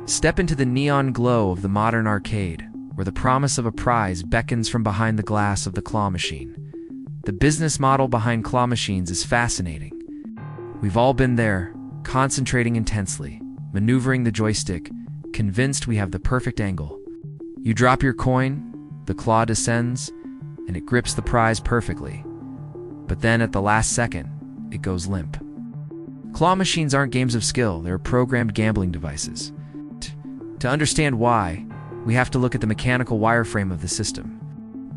Step into the neon glow of the modern arcade, where the promise of a prize beckons from behind the glass of the claw machine. The business model behind claw machines is fascinating. We've all been there, concentrating intensely, maneuvering the joystick, convinced we have the perfect angle. You drop your coin, the claw descends, and it grips the prize perfectly. But then at the last second, it goes limp. Claw machines aren't games of skill, they're programmed gambling devices. To understand why, we have to look at the mechanical wireframe of the system.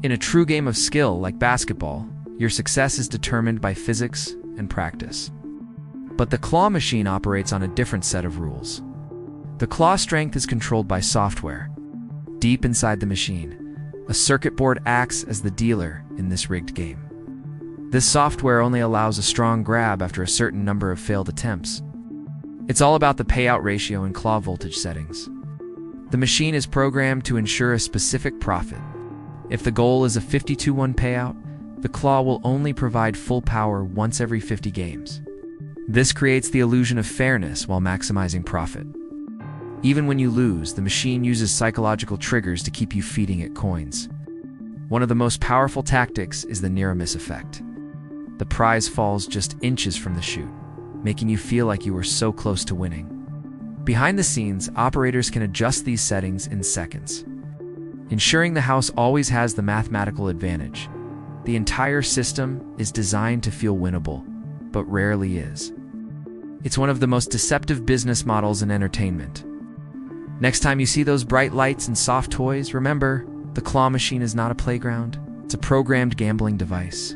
In a true game of skill like basketball, your success is determined by physics and practice. But the claw machine operates on a different set of rules. The claw strength is controlled by software. Deep inside the machine, a circuit board acts as the dealer in this rigged game. This software only allows a strong grab after a certain number of failed attempts. It's all about the payout ratio and claw voltage settings. The machine is programmed to ensure a specific profit. If the goal is a 50-1 payout, the claw will only provide full power once every 50 games. This creates the illusion of fairness while maximizing profit. Even when you lose, the machine uses psychological triggers to keep you feeding it coins. One of the most powerful tactics is the near-miss effect. The prize falls just inches from the chute, making you feel like you were so close to winning. Behind the scenes, operators can adjust these settings in seconds, ensuring the house always has the mathematical advantage. The entire system is designed to feel winnable, but rarely is. It's one of the most deceptive business models in entertainment. Next time you see those bright lights and soft toys, remember, the claw machine is not a playground, it's a programmed gambling device.